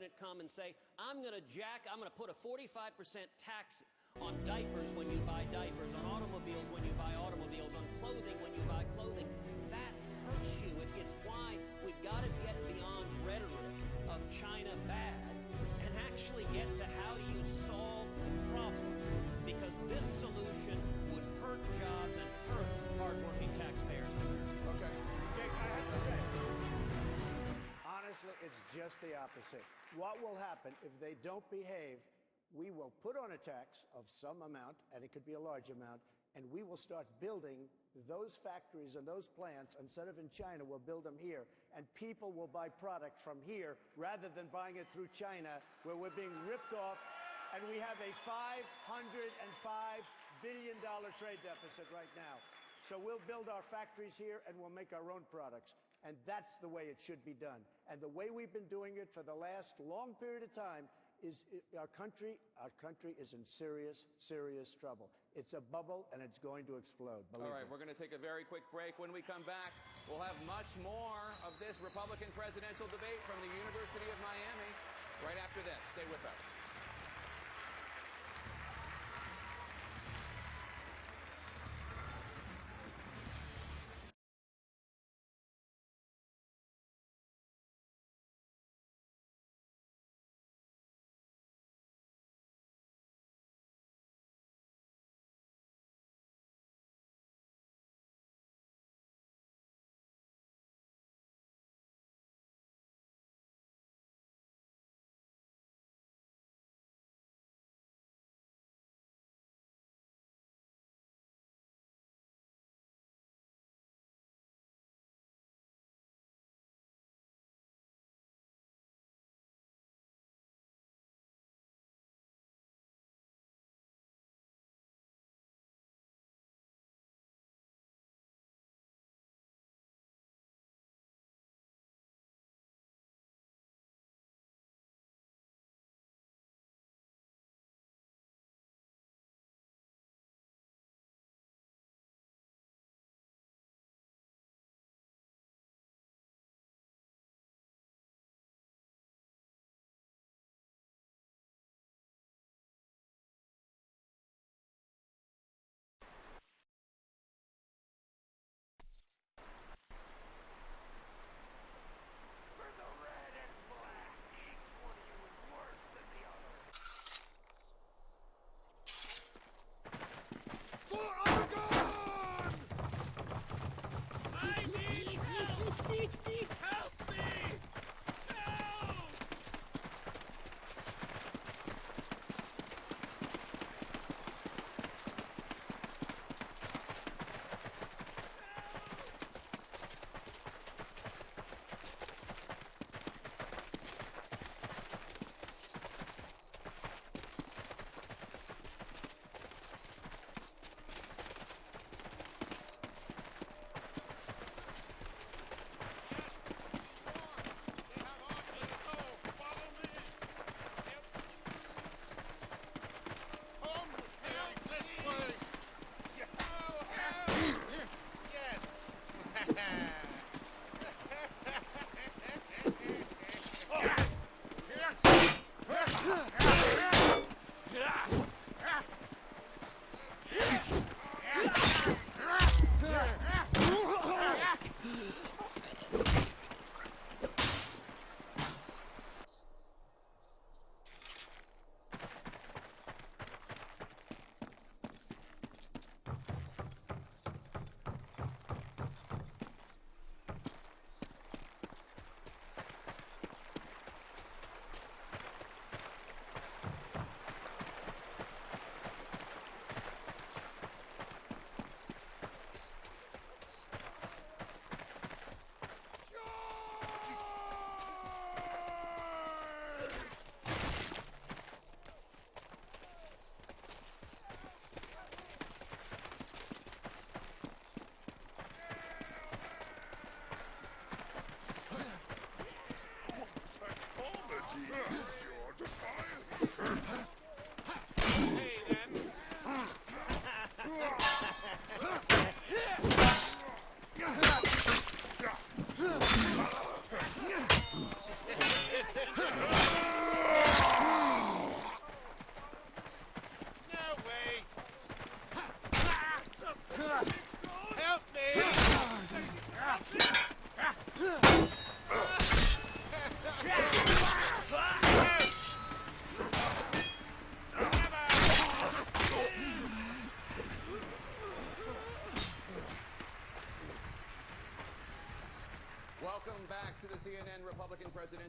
president come and say, I'm going to put a 45% tax on diapers when you buy diapers, on automobiles when you buy automobiles, on clothing when you buy clothing. That hurts you. It's why we've got to get beyond rhetoric of China bad and actually get to how do you solve the problem, because this solution would hurt jobs and hurt hardworking taxpayers. Okay. Jake, I have to say, honestly, it's just the opposite. What will happen if they don't behave? We will put on a tax of some amount, and it could be a large amount, and we will start building those factories and those plants. Instead of in China, we'll build them here, and people will buy product from here rather than buying it through China, where we're being ripped off, and we have a $505 billion trade deficit right now. So we'll build our factories here, and we'll make our own products. And that's the way it should be done. And the way we've been doing it for the last long period of time is our country is in serious, serious trouble. It's a bubble, and it's going to explode. All right, we're going to take a very quick break. When we come back, we'll have much more of this Republican presidential debate from the University of Miami right after this. Stay with us.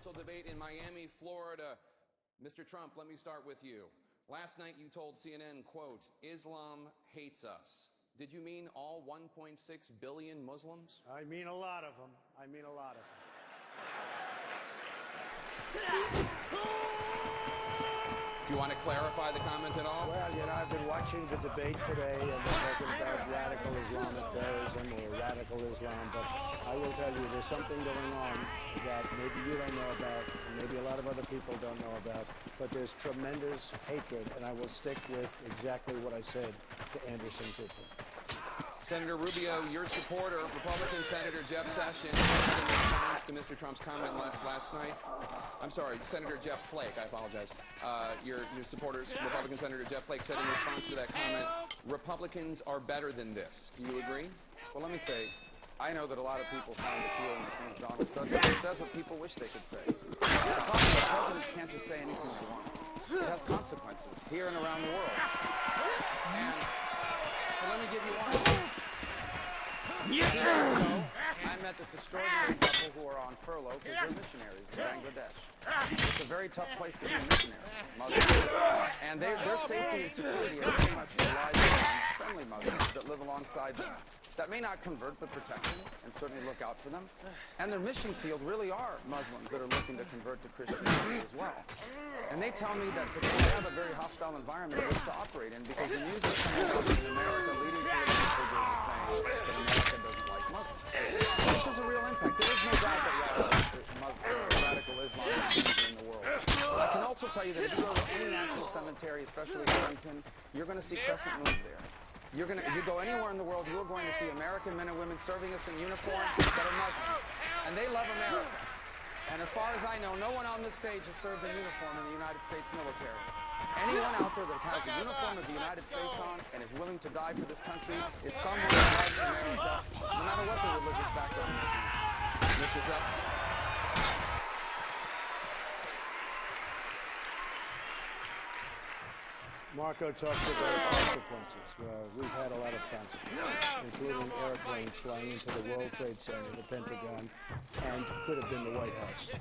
presidential debate in Miami, Florida. Mr. Trump, let me start with you. Last night you told CNN, quote, "Islam hates us." Did you mean all 1.6 billion Muslims? I mean a lot of them. I mean a lot of them. Do you want to clarify the comment at all? Well, you know, I've been watching the debate today, and they're talking about radical Islamic terrorism or radical Islam, but I will tell you there's something going on that maybe you don't know about, and maybe a lot of other people don't know about, but there's tremendous hatred, and I will stick with exactly what I said to Anderson Cooper. Senator Rubio, your supporter, Republican Senator Jeff Sessions, in response to Mr. Trump's comment last night. I'm sorry, Senator Jeff Flake, I apologize. Your supporters, Republican Senator Jeff Flake, said in response to that comment, Republicans are better than this. Do you agree? Well, let me say, I know that a lot of people find appealing the things Donald says, but he says what people wish they could say. The problem is presidents can't just say anything they want. It has consequences here and around the world. And so let me give you one. Years ago, I met this extraordinary couple who are on furlough because they're missionaries in Bangladesh. It's a very tough place to be a missionary, Muslims. And their safety and security are very much relies on friendly Muslims that live alongside them. That may not convert, but protect them and certainly look out for them. And their mission field really are Muslims that are looking to convert to Christianity as well. And they tell me that today they have a very hostile environment in which to operate in because the news is coming out in America, leading political figures are saying that America doesn't like Muslims. This is a real impact. There is no doubt that radical Islam is in the world. I can also tell you that if you go to any national cemetery, especially Arlington, you're going to see crescent moons there. If you go anywhere in the world, you're going to see American men and women serving us in uniform that are Muslims. And they love America. And as far as I know, no one on this stage has served in uniform in the United States military. Anyone out there that has the uniform of the United States on and is willing to die for this country is someone who loves America, no matter what their religious background is. Mr. Trump? Marco talks about consequences. Well, we've had a lot of consequences, including airplanes flying into the World Trade Center, the Pentagon, and could have been the White House.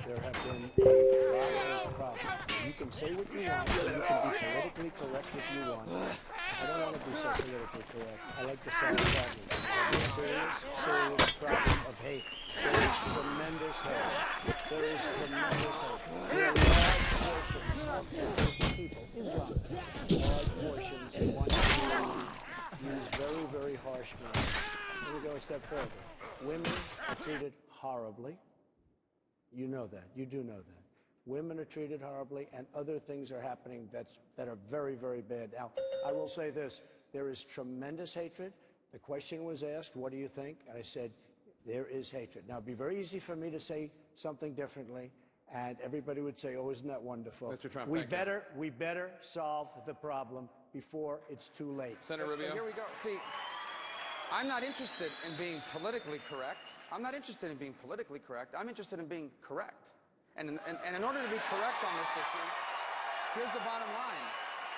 There have been a lot of those problems. You can say what you want, and you can be politically correct if you want. I don't want to be so politically correct. I like to solve problems. There's a serious, serious problem of hate. There is tremendous hate. There is tremendous hate. There are large portions of people, Islam, large portions that want to use very, very harsh means. Let me go a step further. Women are treated horribly. You know that. You do know that. Women are treated horribly, and other things are happening that are very, very bad. Now, I will say this. There is tremendous hatred. The question was asked, what do you think? And I said, there is hatred. Now, it'd be very easy for me to say something differently, and everybody would say, oh, isn't that wonderful? Mr. Trump, we better solve the problem before it's too late. Senator Rubio? Here we go. See, I'm not interested in being politically correct. I'm not interested in being politically correct. I'm interested in being correct. And in order to be correct on this issue, here's the bottom line.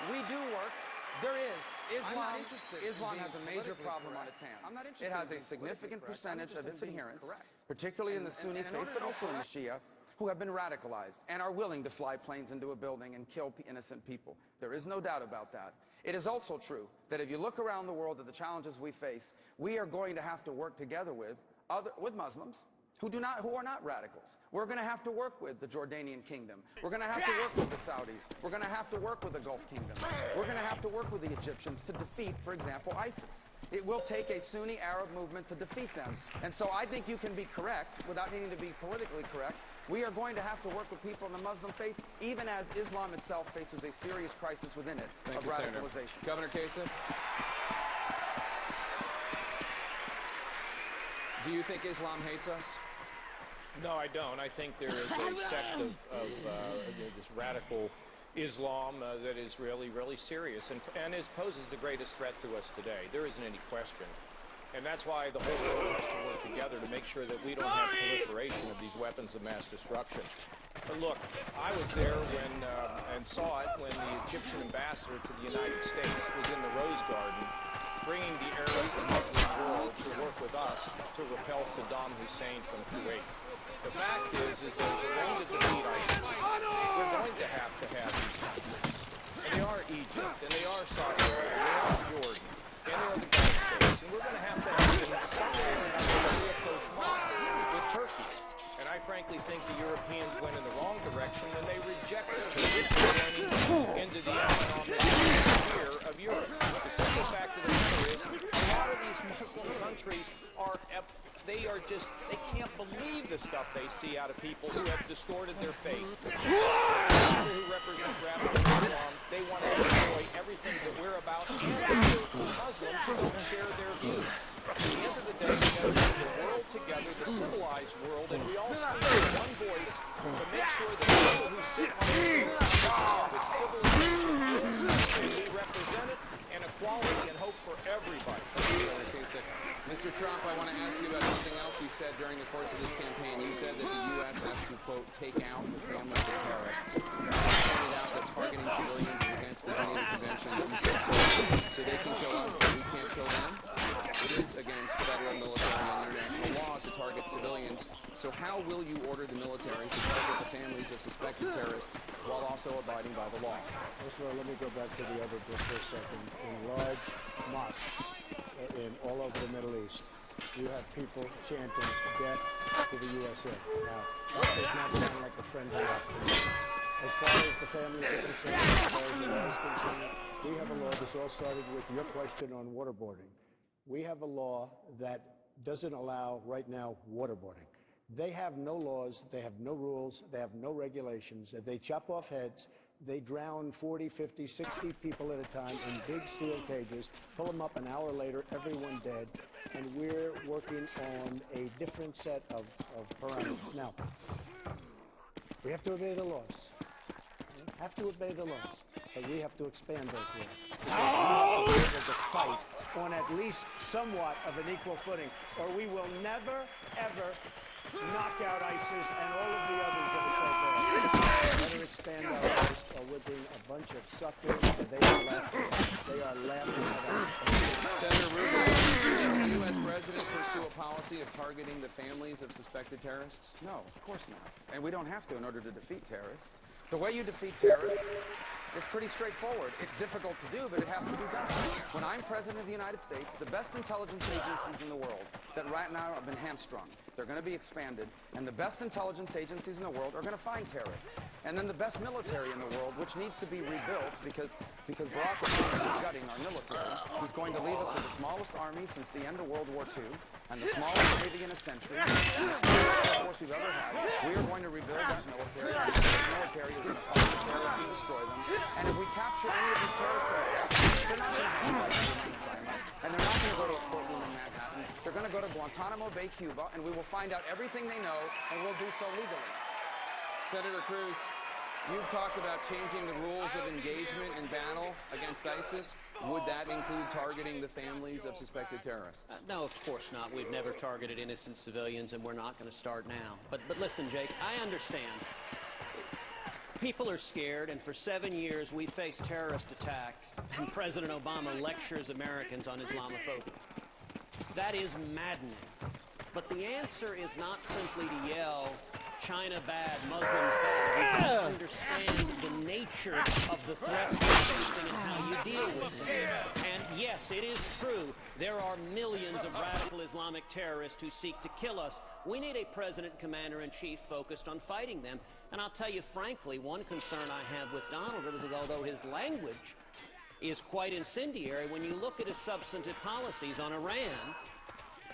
We do work. There is. Islam has a major problem on its hands. I'm not interested. It has a significant percentage of its adherents, particularly in the Sunni faith, but also in the Shia, who have been radicalized and are willing to fly planes into a building and kill innocent people. There is no doubt about that. It is also true that if you look around the world at the challenges we face, we are going to have to work together with Muslims who are not radicals. We're going to have to work with the Jordanian kingdom. We're going to have to work with the Saudis. We're going to have to work with the Gulf kingdom. We're going to have to work with the Egyptians to defeat, for example, ISIS. It will take a Sunni Arab movement to defeat them. And so I think you can be correct without needing to be politically correct. We are going to have to work with people in the Muslim faith, even as Islam itself faces a serious crisis within it of radicalization. Governor Kasich? Do you think Islam hates us? No, I don't. I think there is a sect of this radical Islam that is really, really serious and poses the greatest threat to us today. There isn't any question. And that's why the whole world has to work together to make sure that we don't have proliferation of these weapons of mass destruction. But look, I was there and saw it when the Egyptian ambassador to the United States was in the Rose Garden, bringing the Arab and Muslim world to work with us to repel Saddam Hussein from Kuwait. The fact is that we're going to defeat ISIS. We're going to have these countries. And they are Egypt, and they are Saudi Arabia, and they are Jordan, and they are the Gulf states. And we're going to have in some way or another when we approach with Turkey. And I frankly think the Europeans went in the wrong direction when they rejected Turkey going into the economic sphere of Europe. The simple fact of the matter is a lot of these Muslim countries they can't believe the stuff they see out of people who have distorted their faith. People who represent radical Islam, they want to destroy everything that we're about, and Muslims who don't share their views. At the end of the day, we got to bring the world together, the civilized world, and we all speak with one voice to make sure that people who sit on the with civilization is represented and equality and hope for everybody. Mr. Trump, I want to ask you about something else you said during the course of this campaign. You said that the U.S. has to, quote, take out the families of terrorists. You pointed out that targeting civilians is against the Geneva Conventions you said, so they can kill us, but we can't kill them. It is against federal, military, and international law to target civilians. So how will you order the military to target the families of suspected terrorists while also abiding by the law? First of all, let me go back to the other just for a second. In large mosques in all over the Middle East, you have people chanting death to the USA. Now, that does not sound like a friendly act to me. As far as the families are concerned, as far as the law is concerned, we have a law. This all started with your question on waterboarding. We have a law that doesn't allow, right now, waterboarding. They have no laws, they have no rules, they have no regulations. They chop off heads, they drown 40, 50, 60 people at a time in big steel cages, pull them up an hour later, everyone dead, and we're working on a different set of parameters. Now, we have to obey the laws. We have to obey the laws, but we have to expand those laws. Because we have to be able to fight on at least somewhat of an equal footing, or we will never, ever knock out ISIS and all of the others that are so bad. Whether it's Standout or we're being a bunch of suckers, and they are laughing. They are laughing at us. Senator Rubio, will the U.S. president pursue a policy of targeting the families of suspected terrorists? No, of course not. And we don't have to in order to defeat terrorists. The way you defeat terrorists is pretty straightforward. It's difficult to do, but it has to be done. When I'm president of the United States, the best intelligence agencies in the world that right now have been hamstrung, they're going to be expanded, and the best intelligence agencies in the world are going to find terrorists. And then the best military in the world, which needs to be rebuilt because Barack Obama is gutting our military. He's going to leave us with the smallest army since the end of World War II, and the smallest Navy in a century, and the smallest Air Force we've ever had. We are going to rebuild that military, and the military is going to fight the terrorists and destroy them. And if we capture any of these terrorist areas, they're not going to be like in Sinai, and they're not going to go to a courtroom in Manhattan. They're going to go to Guantanamo Bay, Cuba, and we will find out everything they know, and we'll do so legally. Senator Cruz, you've talked about changing the rules of engagement in battle against ISIS. Would that include targeting the families of suspected terrorists? No, of course not. We've never targeted innocent civilians, and we're not going to start now. But listen, Jake, I understand. People are scared, and for 7 years we faced terrorist attacks, and President Obama lectures Americans on Islamophobia. That is maddening. But the answer is not simply to yell, China bad, Muslims bad. You have to understand the nature of the threats we're facing and how you deal with them. And yes, it is true, there are millions of radical Islamic terrorists who seek to kill us. We need a president commander-in-chief focused on fighting them. And I'll tell you frankly, one concern I have with Donald is that although his language is quite incendiary, when you look at his substantive policies on Iran,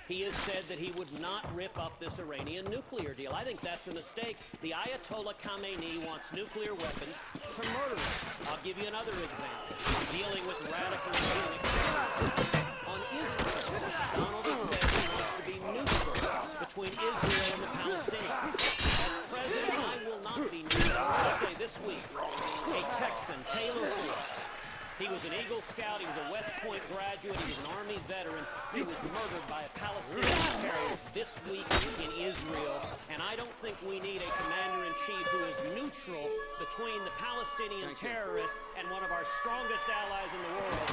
he has said that he would not rip up this Iranian nuclear deal. I think that's a mistake. The Ayatollah Khamenei wants nuclear weapons for murderers. I'll give you another example. Dealing with radical Islamic terrorists. On Israel, Donald has said he wants to be neutral between Israel and the Palestinians. As president, I will not be neutral. I'll say this week, a Texan, Taylor Force. He was an Eagle Scout, he was a West Point graduate, he was an Army veteran. He was murdered by a Palestinian terrorist this week in Israel. And I don't think we need a commander-in-chief who is neutral between the Palestinian terrorist and one of our strongest allies in the world.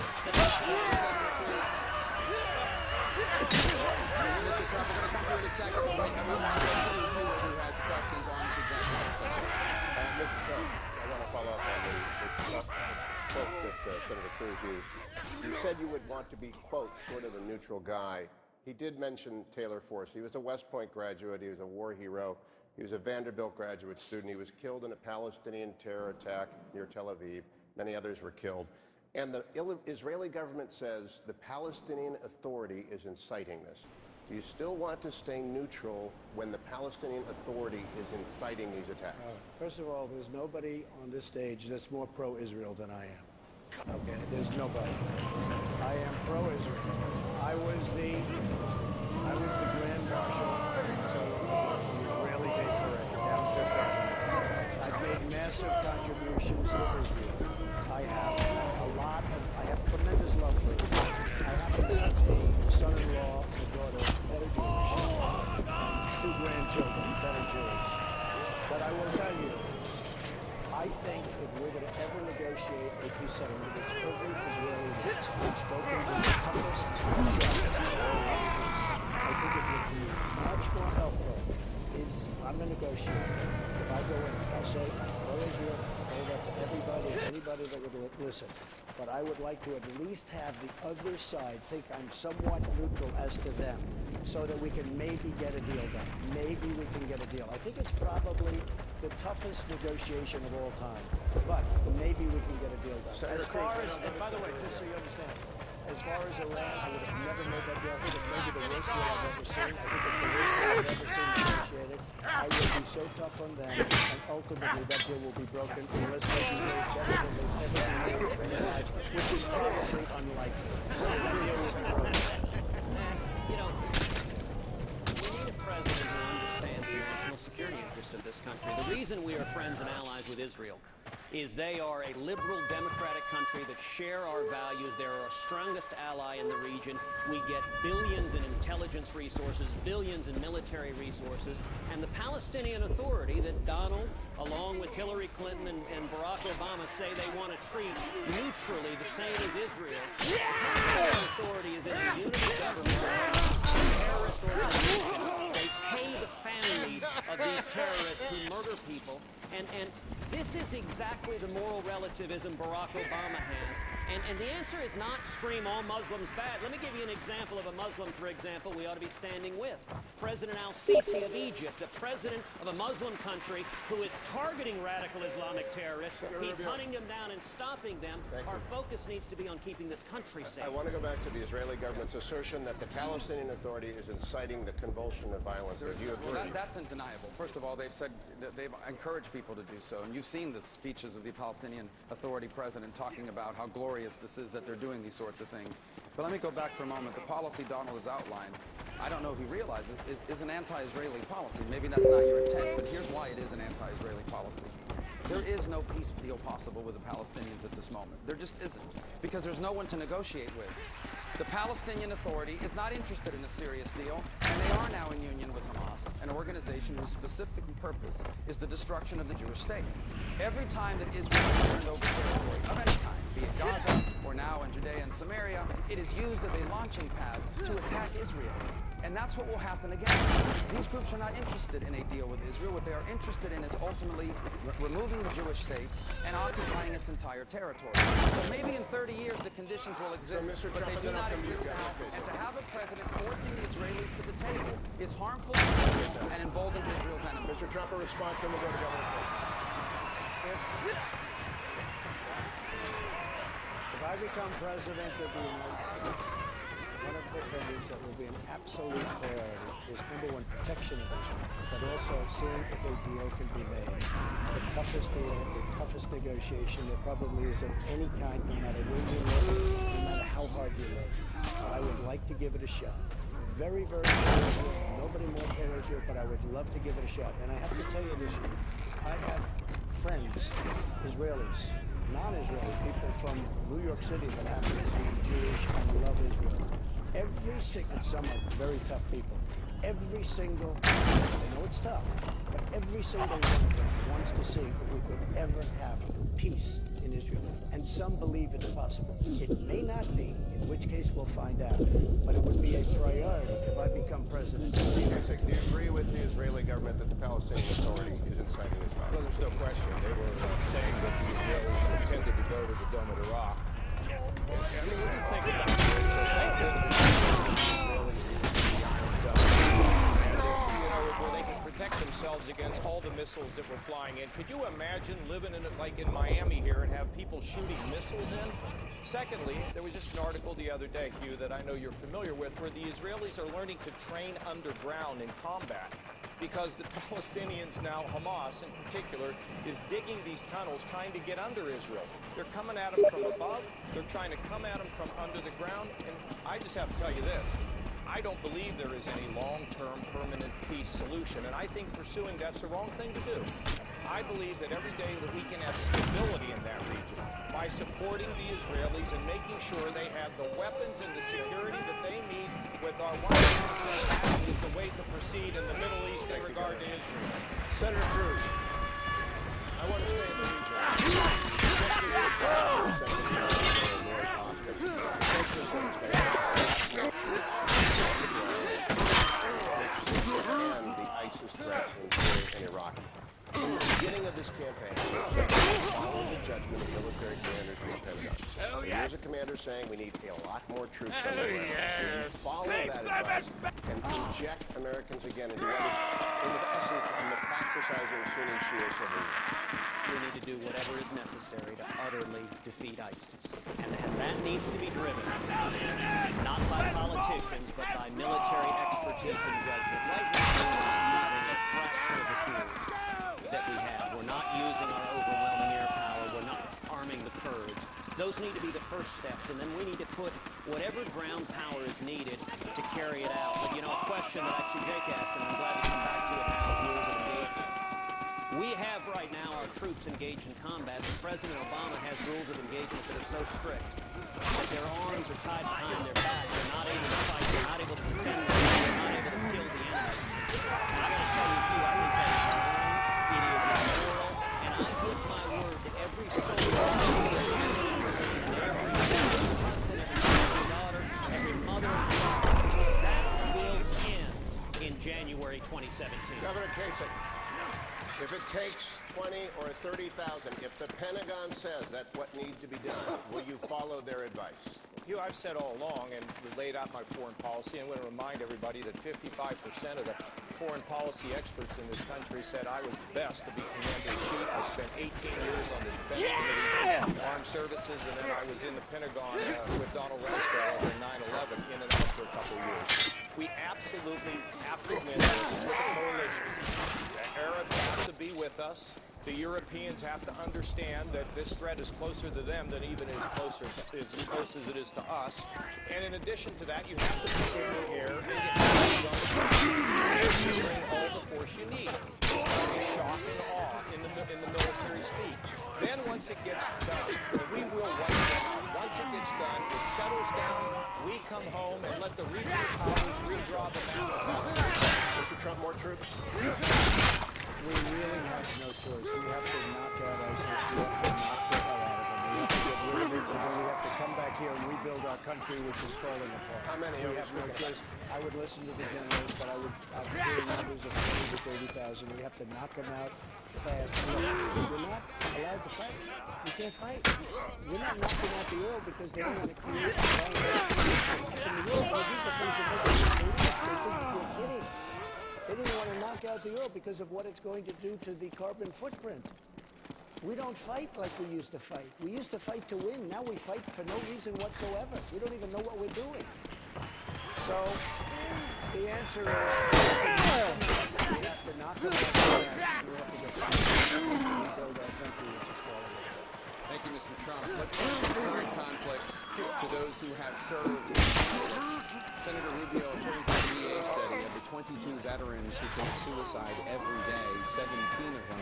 Mr. Trump, we're going to come to you in a second. But wait, who has questions on this executive session? Mr. Trump, I want to follow up on the quote that Senator Cruz used. You said you would want to be, quote, sort of a neutral guy. He did mention Taylor Force. He was a West Point graduate. He was a war hero. He was a Vanderbilt graduate student. He was killed in a Palestinian terror attack near Tel Aviv. Many others were killed. And the Israeli government says the Palestinian Authority is inciting this. Do you still want to stay neutral when the Palestinian Authority is inciting these attacks? First of all, there's nobody on this stage that's more pro-Israel than I am. Okay, there's nobody. I am pro-Israel. I was the Grand Marshal of the Israeli Day Parade down Fifth Avenue. I've made massive contributions to Israel. I have tremendous love for it. I happen to have a son-in-law, a daughter, that are Jewish. 2 grandchildren that are Jewish. But I will tell you, I think if we're going to ever negotiate a peace settlement, which every Israeli wants, I've spoken to the toughest chef in all of this. I think it would be much more helpful is I'm a negotiator. If I go in, I say, I'm pro-Israel, I hold that to anybody that would listen. But I would like to at least have the other side think I'm somewhat neutral as to them so that we can maybe get a deal done. Maybe we can get a deal. I think it's probably the toughest negotiation of all time. But maybe we can get a deal done. As far as, and by the way, just so you understand, as far as Iran, I would have never made that deal. I think it's maybe the worst deal I've ever seen. I think it's the worst deal I've ever seen negotiated. I will be so tough on them, and ultimately that deal will be broken unless they do better than they've ever made in their lives, which is probably unlikely. So the deal will be broken. You know, we need a president who understands the national security interest of this country. The reason we are friends and allies with Israel is they are a liberal democratic country that share our values. They're our strongest ally in the region. We get billions in intelligence resources, billions in military resources. And the Palestinian Authority that Donald, along with Hillary Clinton and Barack Obama, say they want to treat neutrally the same as Israel. The Palestinian Authority is in a unity government, a terrorist organization. They pay the families of these terrorists who murder people. And this is exactly the moral relativism Barack Obama has. And the answer is not scream all Muslims bad. Let me give you an example of a Muslim, for example, we ought to be standing with. President al-Sisi of Egypt, a president of a Muslim country who is targeting radical Islamic terrorists. He's hunting them down and stopping them. Our focus needs to be on keeping this country safe. I want to go back to the Israeli government's assertion that the Palestinian Authority is inciting the convulsion of violence. Do you agree? Well, that's undeniable. First of all, they've said that they've encouraged people to do so. And you've seen the speeches of the Palestinian Authority president talking about how glorious this is that they're doing these sorts of things. But let me go back for a moment. The policy Donald has outlined, I don't know if he realizes, is an anti-Israeli policy. Maybe that's not your intent, but here's why it is an anti-Israeli policy. There is no peace deal possible with the Palestinians at this moment. There just isn't, because there's no one to negotiate with. The Palestinian Authority is not interested in a serious deal, and they are now in union with Hamas, an organization whose specific purpose is the destruction of the Jewish state. Every time that Israel has turned over territory of any kind, be it Gaza or now in Judea and Samaria, it is used as a launching pad to attack Israel. And that's what will happen again. These groups are not interested in a deal with Israel. What they are interested in is ultimately removing the Jewish state and occupying its entire territory. So maybe in 30 years the conditions will exist, but they do not exist now. And to have a president forcing the Israelis to the table is harmful to Israel and emboldens Israel's enemies. Mr. Trump, a response, and we'll go to Governor Flake. If I become president of the United States, one of the things that will be an absolute priority is, number one, protection of Israel, but also seeing if a deal can be made. The toughest deal, the toughest negotiation there probably is of any kind, no matter where you live, no matter how hard you live. I would like to give it a shot. Very, very pro-Israel. Nobody more pro-Israel, but I would love to give it a shot. And I have to tell you this, I have friends, Israelis, non-Israeli people from New York City that happen to be Jewish and love Israel. And some are very tough people. Every single, they know it's tough, but every single one of them wants to see if we could ever have peace in Israel. And some believe it's possible. It may not be, in which case we'll find out. But it would be a priority if I become president. Do you agree with the Israeli government that the Palestinian Authority is inciting this violence? Well, there's no question. They were saying that the Israelis intended to go to the Dome of the Rock. I mean, what do you think about this? Thank goodness the Israelis didn't see the Iron Dome. And where they could protect themselves against all the missiles that were flying in. Could you imagine living in like in Miami here and have people shooting missiles in? Secondly, there was just an article the other day, Hugh, that I know you're familiar with, where the Israelis are learning to train underground in combat. Because the Palestinians now, Hamas in particular, is digging these tunnels trying to get under Israel. They're coming at them from above. They're trying to come at them from under the ground. And I just have to tell you this. I don't believe there is any long-term permanent peace solution. And I think pursuing that's the wrong thing to do. I believe that every day that we can have stability in that region by supporting the Israelis and making sure they have the weapons and the security that they need with our 100% is the way to proceed in the Middle East in regard to Israel. Senator Cruz, I want to stay in the and the ISIS threat in Iraq. In the beginning of this campaign, followed the judgment of military commanders in the Pentagon. Here's a commander saying we need a lot more troops on the ground. Will you follow that advice and inject Americans again into what is, in the essence, a metastasizing Sunni Shia civil war? We need to do whatever is necessary to utterly defeat ISIS. And that needs to be driven not by politicians, but by military expertise and judgment. Right now, we're not using a fraction of the tools that we have. We're not using our overwhelming air power. We're not arming the Kurds. Those need to be the first steps, and then we need to put whatever ground power is needed to carry it out. But, a question that actually Jake asked, and I'm glad to come back to it now, is rules of engagement. We have right now our troops engaged in combat, but President Obama has rules of engagement that are so strict that their arms are tied behind their back. They're not able to fight. They're not able to defend themselves. They're not able to kill the enemy. And I got to tell you, too, I think that is wrong. It is immoral. And I put my word to every soldier, every husband, every daughter, every mother and father, that will end in January 2017. Governor Kasich, if it takes 20 or 30,000, if the Pentagon says that's what needs to be done, will you follow their advice? Hugh, I've said all along and laid out my foreign policy. I'm going to remind everybody that 55% of the foreign policy experts in this country said I was the best to be commander-in-chief. I spent 18 years on the Defense Committee, Armed Services, and then I was in the Pentagon with Donald Rumsfeld on 9/11, in and out for a couple of years. We absolutely have to win this with a coalition. The Arabs have to be with us. The Europeans have to understand that this threat is closer to them than even as close as it is to us. And in addition to that, you have to put in the air and you have to bring all the force you need. It's going to be shock and awe in the military speak. Then once it gets done, we will wipe them out. Once it gets done, it settles down, we come home and let the regional powers redraw the map. Mr. Trump, more troops? We really have no choice. We have to knock out ISIS. We have to knock the hell out of them. We have to get rid of it, and then we have to come back here and rebuild our country, which is falling apart. How many We are we have no speaking choice. I would listen to the generals, but I'd hear numbers of 20 to 30,000. We have to knock them out fast. We're not allowed to fight. We can't fight. We're not knocking out the oil because they don't want to create a long in the world. Well, these are things that make us believe. They think we're kidding. They didn't want to knock out the oil because of what it's going to do to the carbon footprint. We don't fight like we used to fight. We used to fight to win. Now we fight for no reason whatsoever. We don't even know what we're doing. So the answer is we have to knock them out. We have to get rebuild our country, which is falling apart. Thank you, Mr. Trump. Let's switch from current conflicts to those who have served in conflicts. Senator Rubio, according to the VA study, of the 22 veterans who commit suicide every day, 17 of them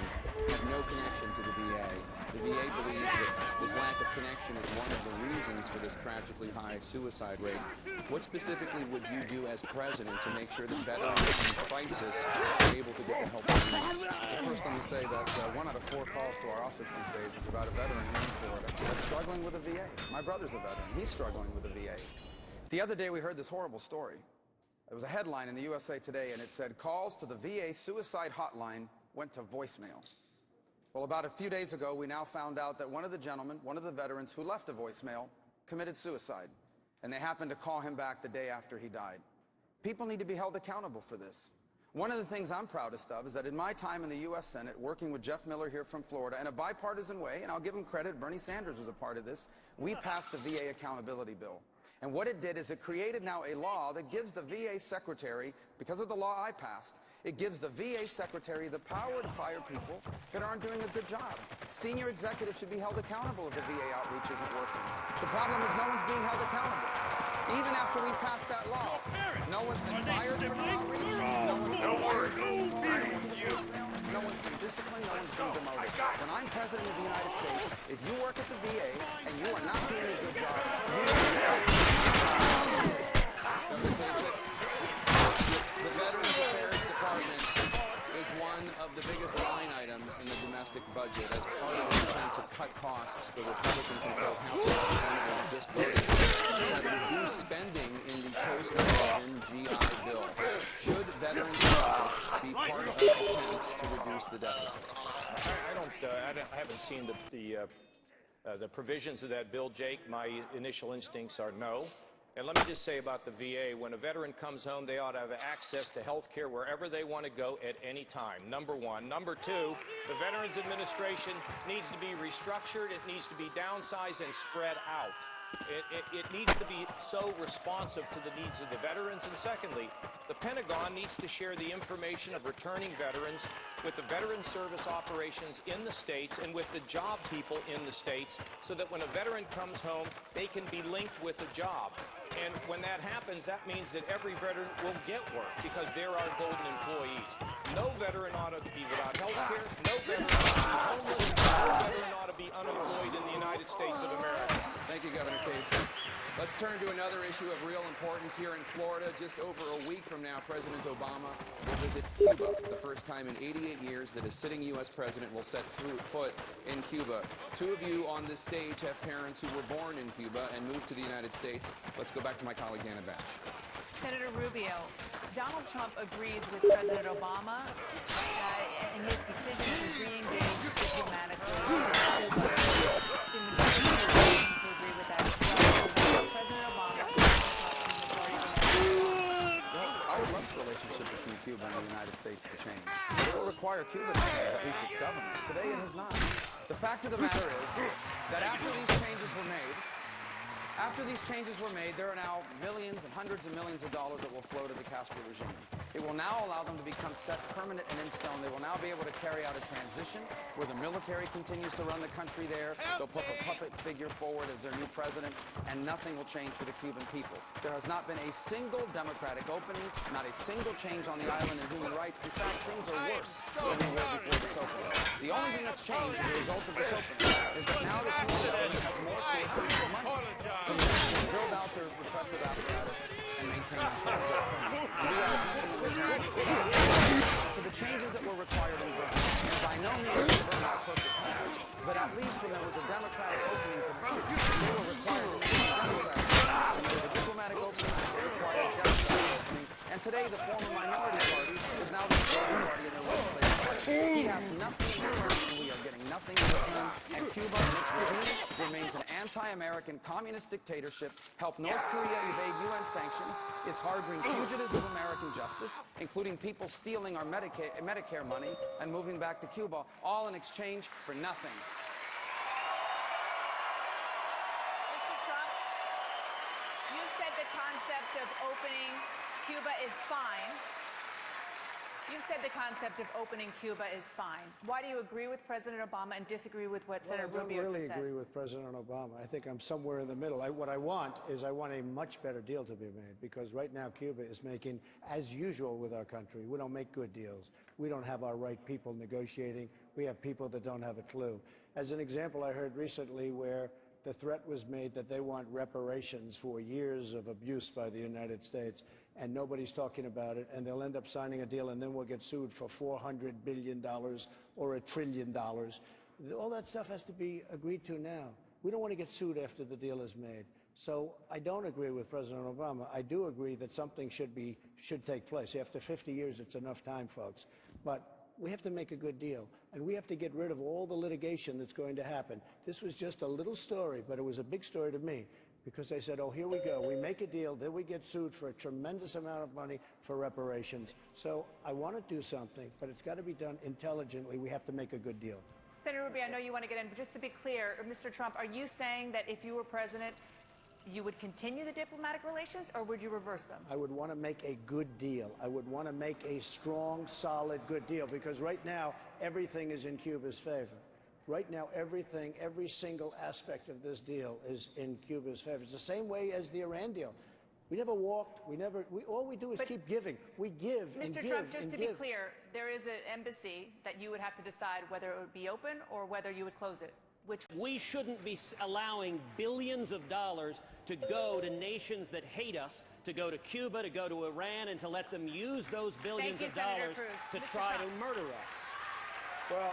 have no connection to the VA. The VA believes that this lack of connection is one of the reasons for this tragically high suicide rate. What specifically would you do as president to make sure that veterans in crisis are able to get the help they need? Well, first, let me say that 1 out of 4 calls to our office these days is about a veteran here in Florida that's struggling with a VA. My brother's a veteran. He's struggling with a VA. The other day, we heard this horrible story. There was a headline in the USA Today, and it said, calls to the VA suicide hotline went to voicemail. Well, about a few days ago, we now found out that one of the gentlemen, one of the veterans who left a voicemail, committed suicide. And they happened to call him back the day after he died. People need to be held accountable for this. One of the things I'm proudest of is that in my time in the U.S. Senate, working with Jeff Miller here from Florida, in a bipartisan way, and I'll give him credit, Bernie Sanders was a part of this, we passed the VA accountability bill. And what it did is it created now a law that gives the VA secretary, because of the law I passed, it gives the VA secretary the power to fire people that aren't doing a good job. Senior executives should be held accountable if the VA outreach isn't working. The problem is no one's being held accountable. Even after we passed that law, no one's been fired from outreach, no one's been fired no one's been disciplined, no one's been demoted. When I'm president of the United States, if you work at the VA and you are not doing a good job, The Veterans Affairs Department is one of the biggest line items in the domestic budget. As part of an attempt to cut costs, the Republican-controlled House of Representatives this budget have reduced spending in the post-American GI Bill. Should veterans benefits be part of attempts to reduce the deficit? I haven't seen the provisions of that bill, Jake. My initial instincts are no. And let me just say about the VA, when a veteran comes home, they ought to have access to health care wherever they want to go at any time, number one. Number two, the Veterans Administration needs to be restructured, it needs to be downsized and spread out. It needs to be so responsive to the needs of the veterans. And secondly, the Pentagon needs to share the information of returning veterans with the veteran service operations in the states and with the job people in the states so that when a veteran comes home, they can be linked with a job. And when that happens, that means that every veteran will get work because they're our golden employees. No veteran ought to be without health care. No veteran ought to be homeless. No veteran ought to be unemployed in the United States of America. Thank you, Governor Casey. Let's turn to another issue of real importance here in Florida. Just over a week from now, President Obama will visit Cuba, the first time in 88 years that a sitting U.S. president will set foot in Cuba. Two of you on this stage have parents who were born in Cuba and moved to the United States. Let's go back to my colleague, Anna Bash. Senator Rubio, Donald Trump agrees with President Obama in his decision to re-engage diplomatically. The majority of Republicans agree with that as well. President Obama I would love the relationship between Cuba and the United States to change. It will require Cuba to change, at least its government. Today it has not. The fact of the matter is that after these changes were made, there are now millions and hundreds of millions of dollars that will flow to the Castro regime. It will now allow them to become set permanent and in stone. They will now be able to carry out a transition where the military continues to run the country there. They'll put a puppet figure forward as their new president, and nothing will change for the Cuban people. There has not been a single democratic opening, not a single change on the island in human rights. In fact, things are worse than they were before this opening. The only thing that's changed as a result of this opening is that now the Cuban government has more sources of money to build out their repressive apparatus and maintain themselves as permanent. We are to the changes that were required in Burma. And by no means were they not perfect, but at least when there was a democratic opening to the Cuban, they were required to be democratic. When there was a diplomatic opening, they required a democratic opening. And today, the former minority party is now the majority party in their legislative party. He has nothing in return, and we are getting nothing in return. And Cuba and its regime remains an anti-American communist dictatorship, help North Korea evade UN sanctions, is harboring fugitives of American justice, including people stealing our Medicare money and moving back to Cuba, all in exchange for nothing. Mr. Trump, you said the concept of opening Cuba is fine. You said the concept of opening Cuba is fine. Why do you agree with President Obama and disagree with what Senator Rubio I don't really said? agree with President Obama. I think I'm somewhere in the middle. What I want is I want a much better deal to be made, because right now Cuba is making, as usual with our country, we don't make good deals. We don't have our right people negotiating. We have people that don't have a clue. As an example, I heard recently where the threat was made that they want reparations for years of abuse by the United States, and nobody's talking about it, and they'll end up signing a deal, and then we'll get sued for $400 billion or $1 trillion. All that stuff has to be agreed to now. We don't want to get sued after the deal is made. So I don't agree with President Obama. I do agree that something should take place. After 50 years, it's enough time, folks. But we have to make a good deal, and we have to get rid of all the litigation that's going to happen. This was just a little story, but it was a big story to me, because they said, oh, here we go. We make a deal, then we get sued for a tremendous amount of money for reparations. So I want to do something, but it's got to be done intelligently. We have to make a good deal. Senator Rubio, I know you want to get in, but just to be clear, Mr. Trump, are you saying that if you were president, you would continue the diplomatic relations, or would you reverse them? I would want to make a good deal. I would want to make a strong, solid, good deal, because right now, everything is in Cuba's favor. Right now, everything, every single aspect of this deal is in Cuba's favor. It's the same way as the Iran deal. We never walked, all we do is keep giving. We give and give. Mr. Trump, just to be give. clear, there is an embassy that you would have to decide whether it would be open or whether you would close it. Which We shouldn't be allowing billions of dollars to go to nations that hate us, to go to Cuba, to go to Iran, and to let them use those billions of Senator dollars Cruz. to Mr. try Trump. to murder us. Well,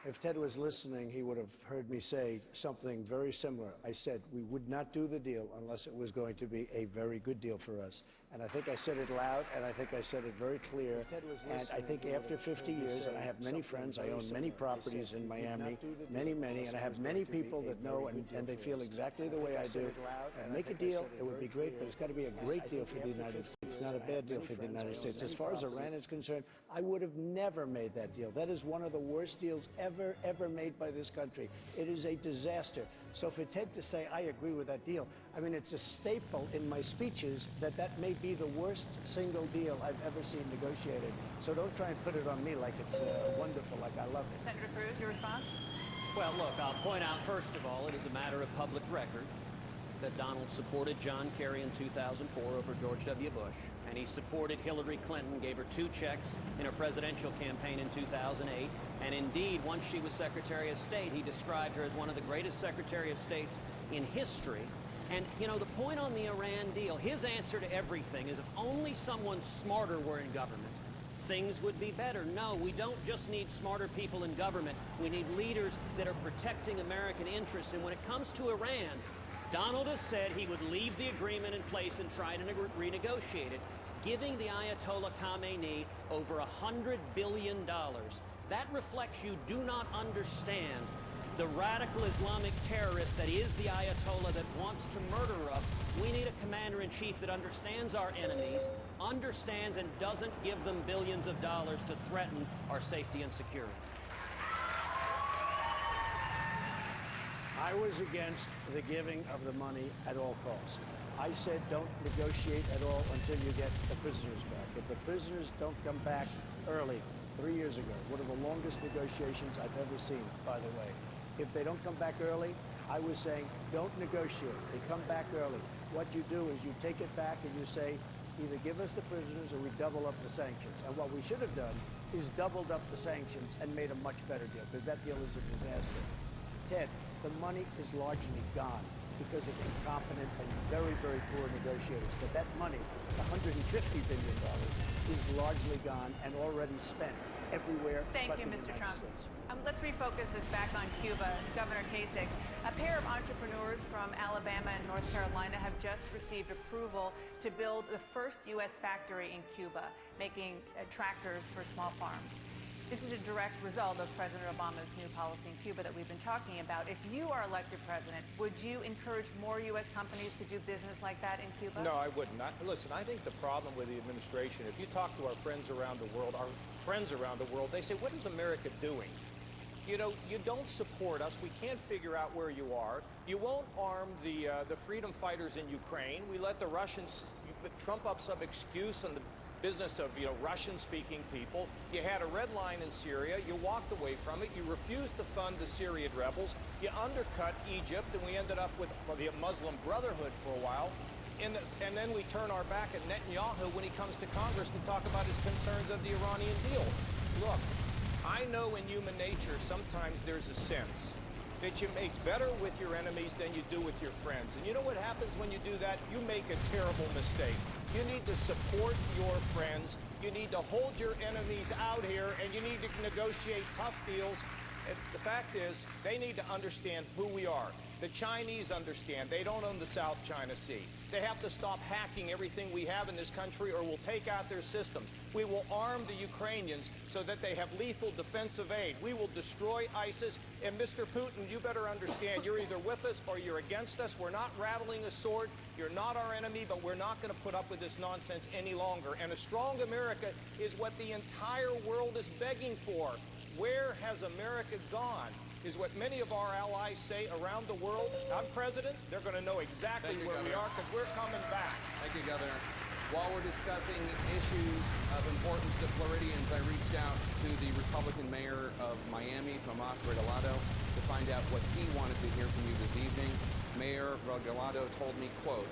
if Ted was listening, he would have heard me say something very similar. I said we would not do the deal unless it was going to be a very good deal for us. And I think I said it loud, and I think I said it very clear. And I think after 50 years, and I have many friends, I own many properties in Miami, many, and I have many people that know, and they feel exactly the way I do. And make a deal, it would be great, but it's got to be a great deal for the United States, not a bad deal for the United States. As far as Iran is concerned, I would have never made that deal. That is one of the worst deals ever made by this country. It is a disaster. So for Ted to say, I agree with that deal, I mean, it's a staple in my speeches that may be the worst single deal I've ever seen negotiated. So don't try and put it on me like it's wonderful, like I love it. Senator Cruz, your response? Well, look, I'll point out, first of all, it is a matter of public record that Donald supported John Kerry in 2004 over George W. Bush, and he supported Hillary Clinton, gave her 2 checks in her presidential campaign in 2008, and indeed, once she was Secretary of State, he described her as one of the greatest Secretary of States in history. And, you know, the point on the Iran deal, his answer to everything is if only someone smarter were in government, things would be better. No, we don't just need smarter people in government. We need leaders that are protecting American interests. And when it comes to Iran, Donald has said he would leave the agreement in place and try to renegotiate it, giving the Ayatollah Khamenei over $100 billion. That reflects you do not understand the radical Islamic terrorist that is the Ayatollah that wants to murder us. We need a commander-in-chief that understands our enemies, understands and doesn't give them billions of dollars to threaten our safety and security. I was against the giving of the money at all costs. I said don't negotiate at all until you get the prisoners back. If the prisoners don't come back early, 3 years ago, one of the longest negotiations I've ever seen, by the way. If they don't come back early, I was saying don't negotiate. They come back early. What you do is you take it back and you say either give us the prisoners or we double up the sanctions. And what we should have done is doubled up the sanctions and made a much better deal, because that deal is a disaster. Ted, the money is largely gone because of incompetent and very, very poor negotiators. But that money, the $150 billion, is largely gone and already spent everywhere. Thank you, but the Mr. United Trump. States. Let's refocus this back on Cuba. Governor Kasich, a pair of entrepreneurs from Alabama and North Carolina have just received approval to build the first U.S. factory in Cuba, making tractors for small farms. This is a direct result of President Obama's new policy in Cuba that we've been talking about. If you are elected president, would you encourage more U.S. companies to do business like that in Cuba? No, I wouldn't. Listen, I think the problem with the administration, if you talk to our friends around the world, they say, what is America doing? You know, you don't support us. We can't figure out where you are. You won't arm the freedom fighters in Ukraine. We let the Russians trump up some excuse on the business of, Russian-speaking people. You had a red line in Syria. You walked away from it. You refused to fund the Syrian rebels. You undercut Egypt, and we ended up with the Muslim Brotherhood for a while. and then we turn our back at Netanyahu when he comes to Congress to talk about his concerns of the Iranian deal. Look, I know in human nature sometimes there's a sense that you make better with your enemies than you do with your friends. And you know what happens when you do that? You make a terrible mistake. You need to support your friends. You need to hold your enemies out here, and you need to negotiate tough deals. And the fact is, they need to understand who we are. The Chinese understand. They don't own the South China Sea. They have to stop hacking everything we have in this country, or we'll take out their systems. We will arm the Ukrainians so that they have lethal defensive aid. We will destroy ISIS. And Mr. Putin, you better understand, you're either with us or you're against us. We're not rattling a sword. You're not our enemy, but we're not going to put up with this nonsense any longer. And a strong America is what the entire world is begging for. Where has America gone? Is what many of our allies say around the world. I'm president, they're going to know exactly where we are because we're coming back. Thank you, Governor. While we're discussing issues of importance to Floridians, I reached out to the Republican mayor of Miami, Tomas Regalado, to find out what he wanted to hear from you this evening. Mayor Regalado told me, quote,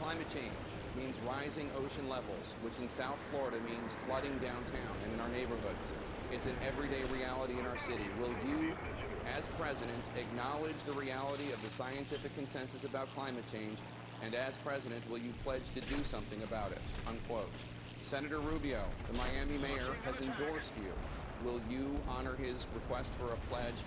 climate change means rising ocean levels, which in South Florida means flooding downtown and in our neighborhoods. It's an everyday reality in our city. Will you, as president, acknowledge the reality of the scientific consensus about climate change? And as president, will you pledge to do something about it? Unquote. Senator Rubio, the Miami mayor, has endorsed you. Will you honor his request for a pledge